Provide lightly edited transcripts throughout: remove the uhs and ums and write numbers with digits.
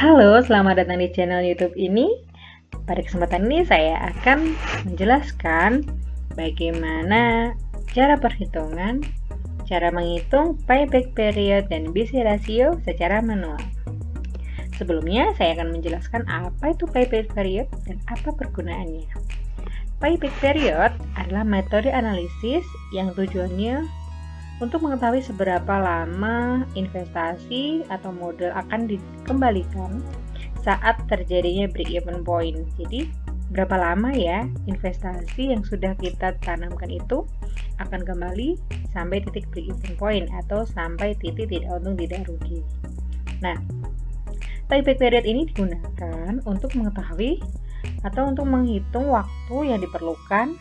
Halo, selamat datang di channel YouTube ini. Pada kesempatan ini saya akan menjelaskan bagaimana cara perhitungan, cara menghitung payback period dan BC ratio secara manual. Sebelumnya saya akan menjelaskan apa itu payback period dan apa pergunaannya. Payback period adalah metode analisis yang tujuannya untuk mengetahui seberapa lama investasi atau modal akan dikembalikan saat terjadinya break-even point. Jadi, berapa lama ya investasi yang sudah kita tanamkan itu akan kembali sampai titik break-even point atau sampai titik tidak untung tidak rugi. Nah, payback period ini digunakan untuk mengetahui atau untuk menghitung waktu yang diperlukan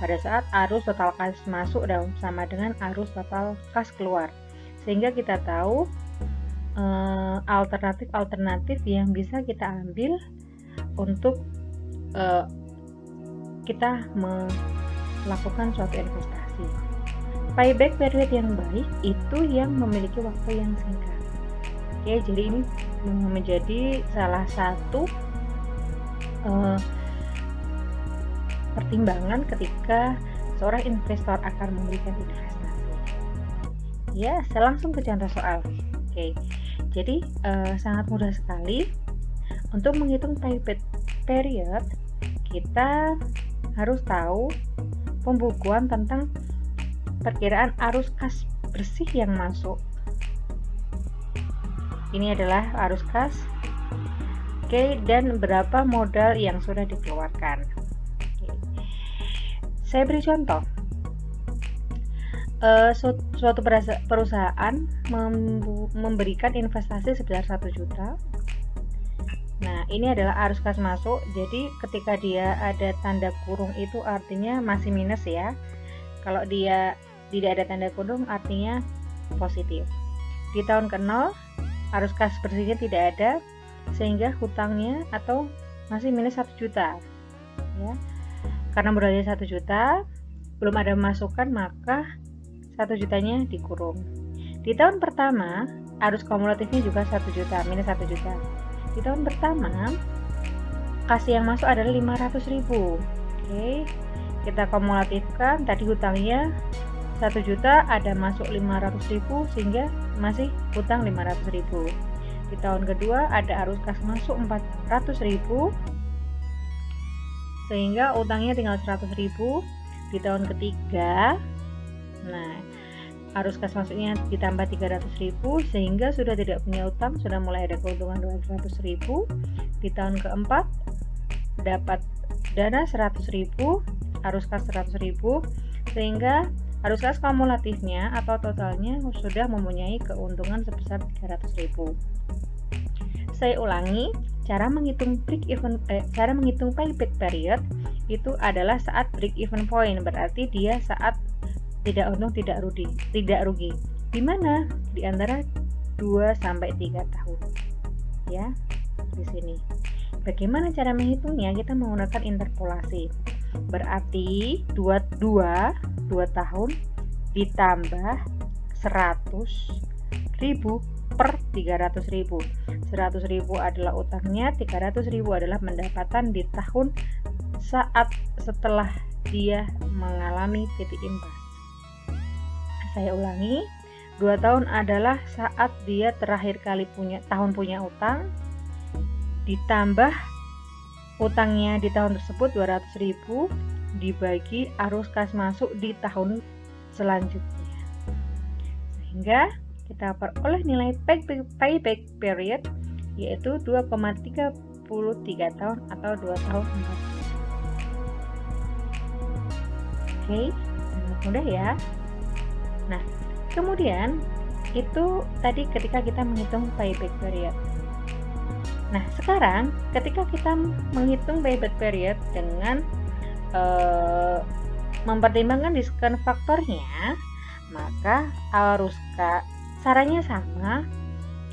pada saat arus total kas masuk dan sama dengan arus total kas keluar, sehingga kita tahu alternatif yang bisa kita ambil untuk kita melakukan suatu investasi. Payback period yang baik itu yang memiliki waktu yang singkat. Oke, jadi ini menjadi salah satu pertimbangan ketika seorang investor akan memberikan investasi. Ya, saya langsung ke contoh soal. Oke, jadi sangat mudah sekali untuk menghitung payback period. Kita harus tahu pembukuan tentang perkiraan arus kas bersih yang masuk. Ini adalah arus kas. Oke, dan berapa modal yang sudah dikeluarkan. Saya beri contoh, suatu perusahaan memberikan investasi sebesar 1 juta. Nah, ini adalah arus kas masuk, jadi ketika dia ada tanda kurung itu artinya masih minus ya. Kalau dia tidak ada tanda kurung artinya positif. Di tahun ke-0, arus kas bersihnya tidak ada, sehingga hutangnya atau masih minus 1 juta ya. Karena modalnya 1 juta, belum ada masukan, maka 1 jutanya dikurung. Di tahun pertama, arus kumulatifnya juga 1 juta, minus 1 juta. Di tahun pertama, kas yang masuk adalah 500.000. Oke, kita kumulatifkan, tadi hutangnya 1 juta, ada masuk 500.000, sehingga masih hutang 500.000. Di tahun kedua, ada arus kas masuk 400.000, sehingga utangnya tinggal 100.000. Di tahun ketiga, nah arus kas masuknya ditambah 300.000, sehingga sudah tidak punya utang, sudah mulai ada keuntungan 200.000. Di tahun keempat dapat dana 100.000, arus kas 100.000, sehingga arus kas kumulatifnya atau totalnya sudah mempunyai keuntungan sebesar 300.000. Saya ulangi, cara menghitung payback period itu adalah saat break even point, berarti dia saat tidak untung tidak rugi. Di mana? Di antara 2 sampai 3 tahun. Ya, di sini. Bagaimana cara menghitungnya? Kita menggunakan interpolasi. Berarti 2 tahun ditambah 100.000 per 300.000. 100.000 adalah utangnya, 300.000 adalah pendapatan di tahun saat setelah dia mengalami titik impas. Saya ulangi, 2 tahun adalah saat dia terakhir kali punya utang, ditambah utangnya di tahun tersebut 200.000 dibagi arus kas masuk di tahun selanjutnya, sehingga kita peroleh nilai payback period yaitu 2,33 tahun atau 2 tahun 4 bulan. Oke, sangat mudah ya. Nah, kemudian itu tadi ketika kita menghitung payback period. Nah, sekarang ketika kita menghitung payback period dengan mempertimbangkan diskon faktornya, maka caranya sama,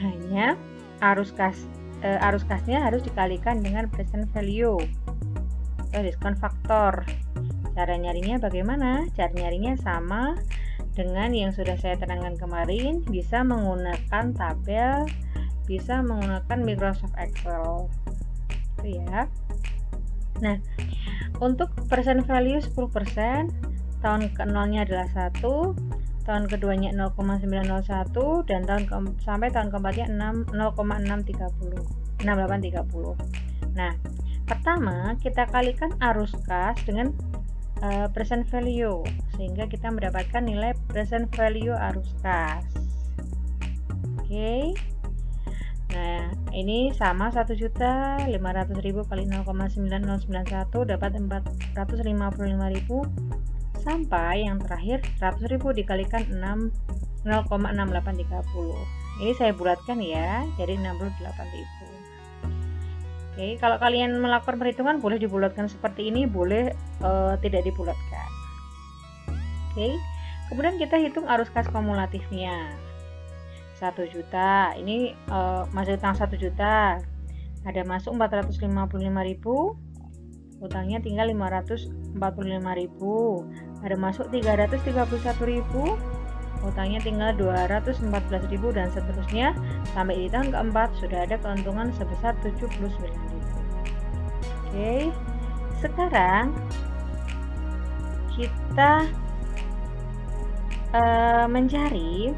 hanya arus kasnya harus dikalikan dengan present value atau diskon faktor. Cara nyarinya bagaimana? Cara nyarinya sama dengan yang sudah saya terangkan kemarin, bisa menggunakan tabel bisa menggunakan Microsoft Excel itu ya. Nah, untuk percent value 10%, tahun ke-0-nya adalah 1, tahun keduanya 0,901, dan sampai tahun keempatnya 0,6830. Nah, pertama kita kalikan arus kas dengan present value, sehingga kita mendapatkan nilai present value arus kas. Oke. Nah, ini sama 1.500.000 kali 0,9091 dapat 455.000, sampai yang terakhir 100.000 dikalikan 0,6830. Ini saya bulatkan ya, jadi 68.000. Oke, kalau kalian melakukan perhitungan boleh dibulatkan seperti ini, boleh tidak dibulatkan. Oke, kemudian kita hitung arus kas kumulatifnya. 1 juta, ini masih utang 1 juta, ada masuk 455.000, utangnya tinggal 545.000, ada masuk 331.000, utangnya tinggal 214.000, dan seterusnya sampai di tahun keempat sudah ada keuntungan sebesar 79.000. Oke, sekarang kita mencari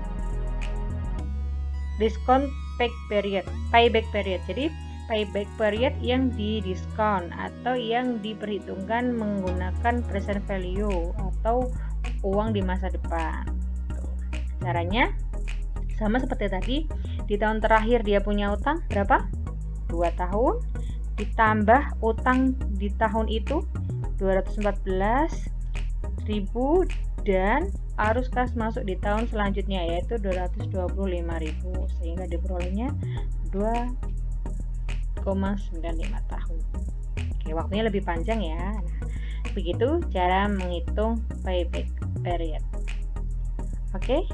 diskon payback period. Jadi payback period yang didiskon atau yang diperhitungkan menggunakan present value atau uang di masa depan. Caranya sama seperti tadi, di tahun terakhir dia punya utang berapa? 2 tahun, ditambah utang di tahun itu 214.000, dan arus kas masuk di tahun selanjutnya yaitu 225.000, sehingga diperolehnya 2,95 tahun. Oke, waktunya lebih panjang ya. Nah, begitu cara menghitung payback period. Oke,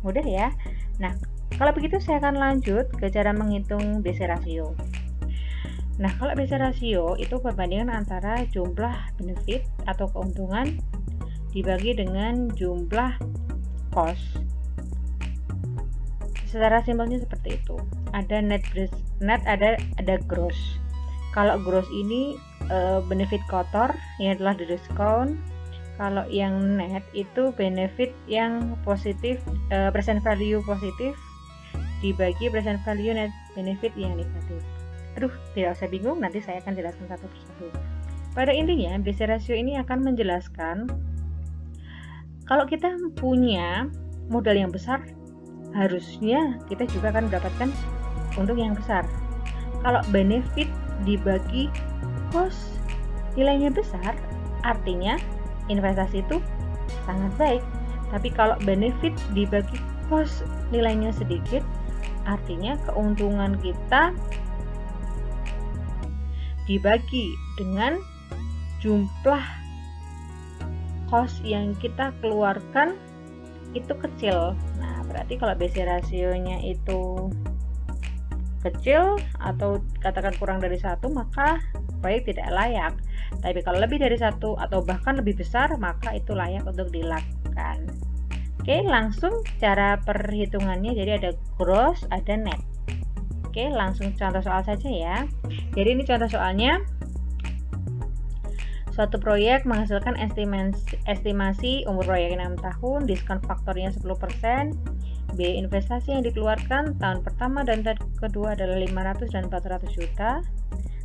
mudah ya. Nah, kalau begitu saya akan lanjut ke cara menghitung BC ratio. Nah, kalau BC ratio itu perbandingan antara jumlah benefit atau keuntungan dibagi dengan jumlah cost. Secara simpelnya seperti itu. Ada net ada gross. Kalau gross ini benefit kotor yang telah didiskon. Kalau yang net itu benefit yang positif, present value positif dibagi present value net benefit yang negatif. Aduh, tidak usah bingung, nanti saya akan jelaskan satu persatu. Pada intinya, BC ratio ini akan menjelaskan kalau kita punya modal yang besar, harusnya kita juga akan mendapatkan untung yang besar. Kalau benefit dibagi cost nilainya besar, artinya investasi itu sangat baik. Tapi kalau benefit dibagi cost nilainya sedikit, artinya keuntungan kita dibagi dengan jumlah cost yang kita keluarkan itu kecil. Nah, berarti kalau BC rasionya itu kecil atau katakan kurang dari 1, maka proyek tidak layak. Tapi kalau lebih dari 1 atau bahkan lebih besar, maka itu layak untuk dilakukan. Oke, langsung cara perhitungannya. Jadi ada gross, ada net. Oke, langsung contoh soal saja ya. Jadi ini contoh soalnya. Suatu proyek menghasilkan estimasi umur proyek 6 tahun, diskon faktornya 10%, biaya investasi yang dikeluarkan tahun pertama dan tahun kedua adalah 500 dan 400 juta.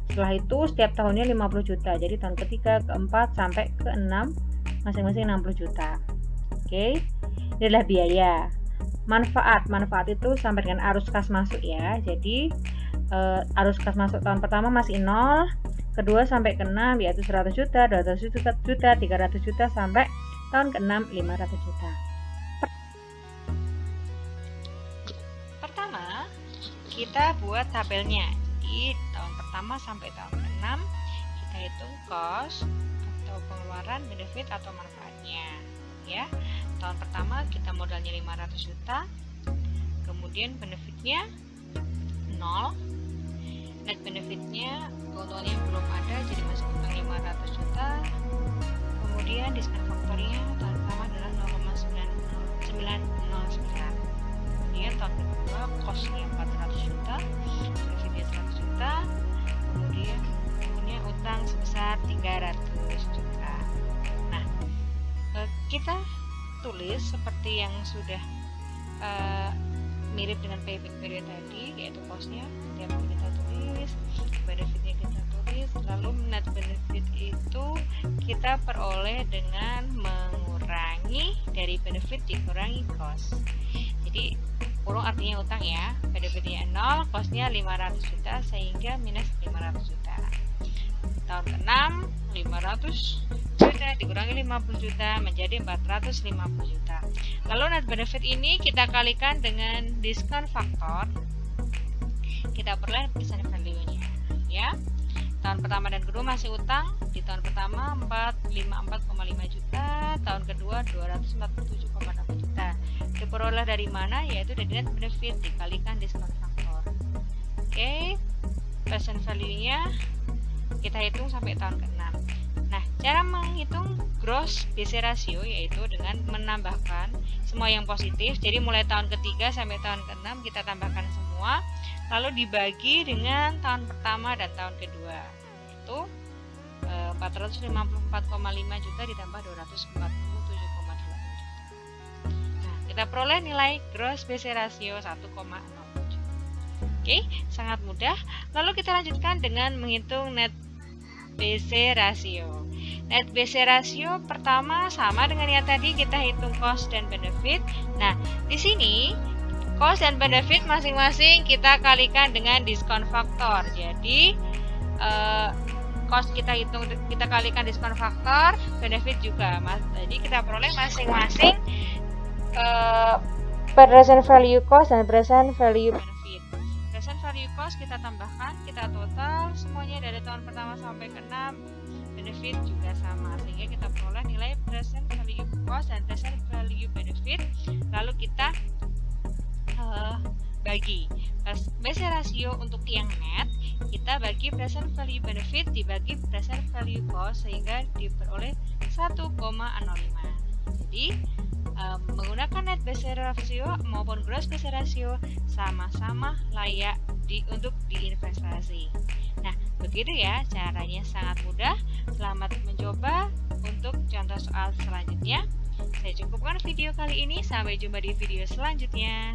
Setelah itu setiap tahunnya 50 juta. Jadi tahun ketiga, keempat sampai ke-6 masing-masing 60 juta. Oke. Ini adalah biaya. Manfaat itu sampai dengan arus kas masuk ya. Jadi arus kas masuk tahun pertama masih 0, kedua sampai ke-6 yaitu 100 juta, 200 juta, 300 juta, sampai tahun ke-6 500 juta. Pertama, kita buat tabelnya. Di tahun pertama sampai tahun ke-6 kita hitung cost atau pengeluaran, benefit atau manfaatnya ya. Tahun pertama kita modalnya 500 juta, kemudian benefitnya 0, net benefitnya keuntungannya belum ada, jadi masuk utang 500 juta, kemudian diskon faktornya tahun pertama adalah 0,909, kemudian tahun kedua costnya 400 juta, kita tulis seperti yang sudah mirip dengan payback period tadi, yaitu cost-nya setiap hari kita tulis, benefit-nya kita tulis, lalu net benefit itu kita peroleh dengan mengurangi dari benefit dikurangi cost. Jadi kurung artinya utang ya, benefitnya 0, cost-nya 500 juta sehingga minus 500 juta. Tahun ke-6 500 juta dikurangi 50 juta menjadi 450 juta. Lalu net benefit ini kita kalikan dengan diskon faktor, kita peroleh present value-nya ya. Tahun pertama dan kedua masih utang, di tahun pertama 454,5 juta, tahun kedua 247,6 juta. Diperoleh dari mana? Yaitu dari net benefit dikalikan diskon faktor. Oke, present value-nya kita hitung sampai tahun ke-6. Nah, cara menghitung gross BC ratio yaitu dengan menambahkan semua yang positif. Jadi mulai tahun ketiga sampai tahun ke-6 kita tambahkan semua, lalu dibagi dengan tahun pertama dan tahun kedua. Itu 454,5 juta ditambah 247,8 juta. Nah, kita peroleh nilai gross BC ratio 1,07. Oke, sangat mudah. Lalu kita lanjutkan dengan menghitung net BC ratio. Net BC ratio pertama sama dengan yang tadi, kita hitung cost dan benefit. Nah, di sini cost dan benefit masing-masing kita kalikan dengan diskon faktor. Jadi cost kita hitung, kita kalikan diskon faktor, benefit juga. Jadi kita peroleh masing-masing present value cost dan present value benefit. Present value cost kita tambahkan, kita total semuanya dari tahun pertama sampai ke-6, benefit juga sama, sehingga kita peroleh nilai present value cost dan present value benefit. Lalu kita bagi BC ratio untuk yang net, kita bagi present value benefit dibagi present value cost sehingga diperoleh 1,05. Jadi menggunakan net BC ratio maupun gross BC ratio sama-sama layak untuk diinvestasi. Nah, begitu ya caranya, sangat mudah. Selamat mencoba. Untuk contoh soal selanjutnya, saya cukupkan video kali ini. Sampai jumpa di video selanjutnya.